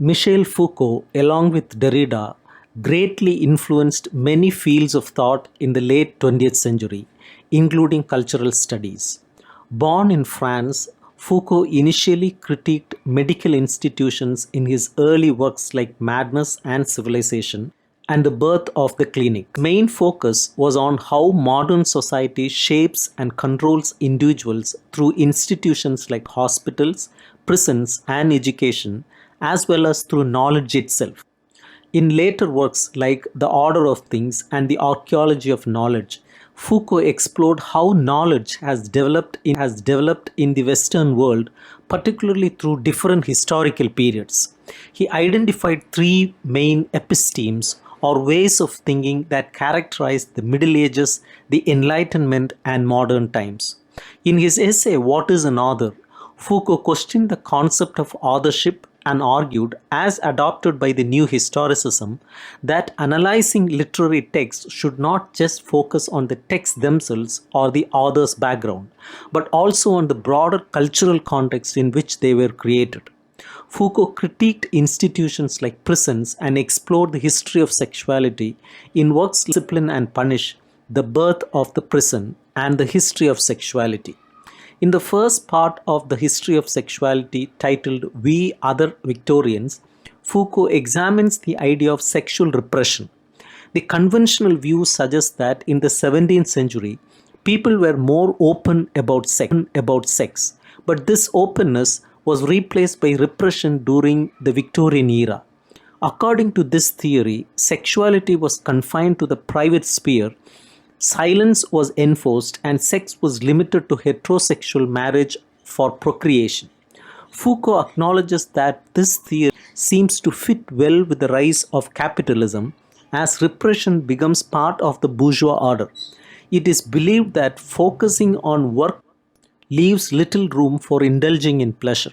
Michel Foucault, along with Derrida, greatly influenced many fields of thought in the late 20th century, including cultural studies. Born in France, Foucault initially critiqued medical institutions in his early works like Madness and Civilization and the Birth of the Clinic. His main focus was on how modern society shapes and controls individuals through institutions like hospitals, prisons, and education, as well as through knowledge itself. In later works like The Order of Things and The Archaeology of Knowledge, Foucault explored how knowledge has developed in the Western world, particularly through different historical periods. He identified three main epistemes or ways of thinking that characterized the Middle Ages, the Enlightenment, and modern times. In his essay, What is an Author?, Foucault questioned the concept of authorship and argued, as adopted by the new historicism, that analyzing literary texts should not just focus on the texts themselves or the author's background, but also on the broader cultural context in which they were created. Foucault critiqued institutions like prisons and explored the history of sexuality in works like Discipline and Punish, The Birth of the Prison, and The History of Sexuality. In the first part of The History of Sexuality, titled We Other Victorians, Foucault examines the idea of sexual repression. The conventional view suggests that in the 17th century, people were more open about sex, but this openness was replaced by repression during the Victorian era. According to this theory, sexuality was confined to the private sphere, silence was enforced, and sex was limited to heterosexual marriage for procreation. Foucault acknowledges that this theory seems to fit well with the rise of capitalism as repression becomes part of the bourgeois order. It is believed that focusing on work leaves little room for indulging in pleasure.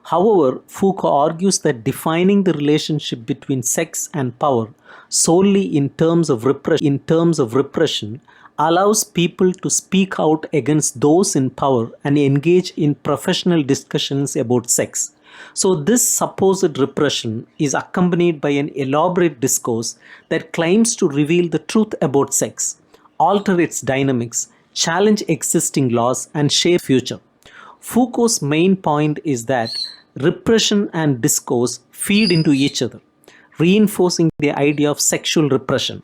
However, Foucault argues that defining the relationship between sex and power solely in terms of repression allows people to speak out against those in power and engage in professional discussions about sex. So this supposed repression is accompanied by an elaborate discourse that claims to reveal the truth about sex, alter its dynamics, challenge existing laws, and shape the future. Foucault's main point is that repression and discourse feed into each other, reinforcing the idea of sexual repression.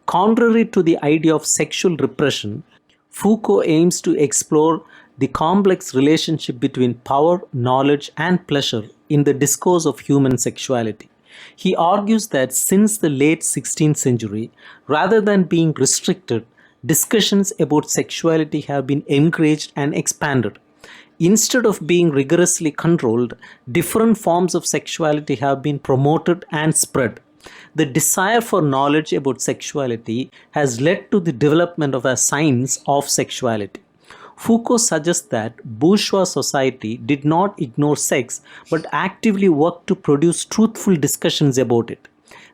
Contrary to the idea of sexual repression, Foucault aims to explore the complex relationship between power, knowledge, and pleasure in the discourse of human sexuality. He argues that since the late 16th century, rather than being restricted, discussions about sexuality have been encouraged and expanded. Instead of being rigorously controlled, different forms of sexuality have been promoted and spread. The desire for knowledge about sexuality has led to the development of a science of sexuality. Foucault suggests that bourgeois society did not ignore sex but actively worked to produce truthful discussions about it.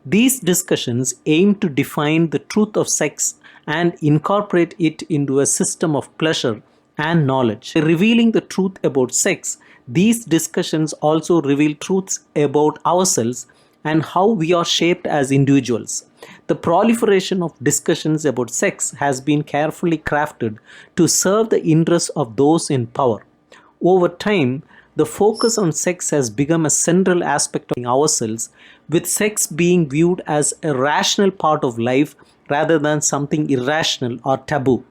These discussions aim to define the truth of sex and incorporate it into a system of pleasure and knowledge. By revealing the truth about sex, these discussions also reveal truths about ourselves and how we are shaped as individuals. The proliferation of discussions about sex has been carefully crafted to serve the interests of those in power. Over time, the focus on sex has become a central aspect of ourselves, with sex being viewed as a rational part of life rather than something irrational or taboo.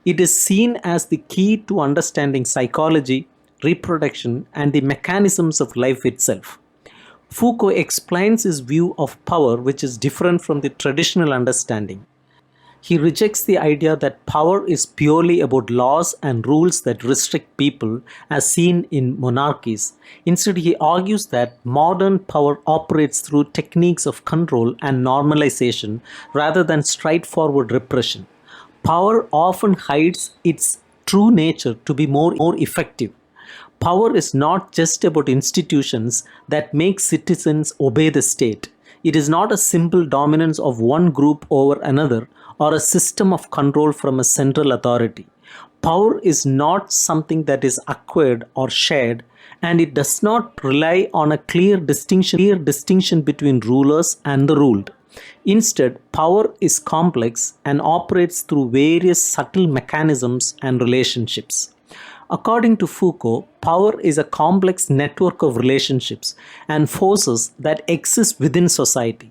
It is seen as the key to understanding psychology, reproduction, and the mechanisms of life itself. Foucault explains his view of power, which is different from the traditional understanding. He rejects the idea that power is purely about laws and rules that restrict people, as seen in monarchies. Instead, he argues that modern power operates through techniques of control and normalization rather than straightforward repression. Power often hides its true nature to be more effective. Power is not just about institutions that make citizens obey the state. It is not a simple dominance of one group over another or a system of control from a central authority. Power is not something that is acquired or shared, and it does not rely on a clear distinction between rulers and the ruled. Instead, power is complex and operates through various subtle mechanisms and relationships. According to Foucault, power is a complex network of relationships and forces that exist within society.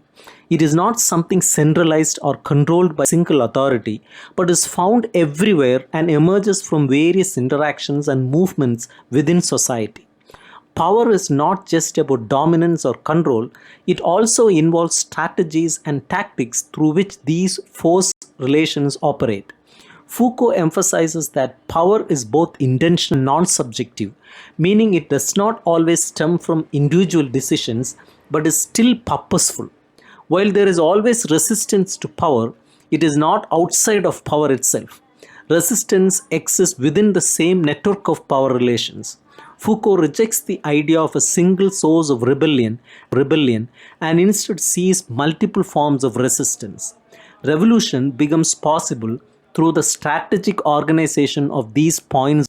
It is not something centralized or controlled by a single authority, but is found everywhere and emerges from various interactions and movements within society. Power is not just about dominance or control, it also involves strategies and tactics through which these force relations operate. Foucault emphasizes that power is both intentional and non subjective, meaning it does not always stem from individual decisions but is still purposeful. While there is always resistance to power, it is not outside of power itself. Resistance exists within the same network of power relations. Foucault rejects the idea of a single source of rebellion and instead sees multiple forms of resistance. Revolution becomes possible through the strategic organization of these points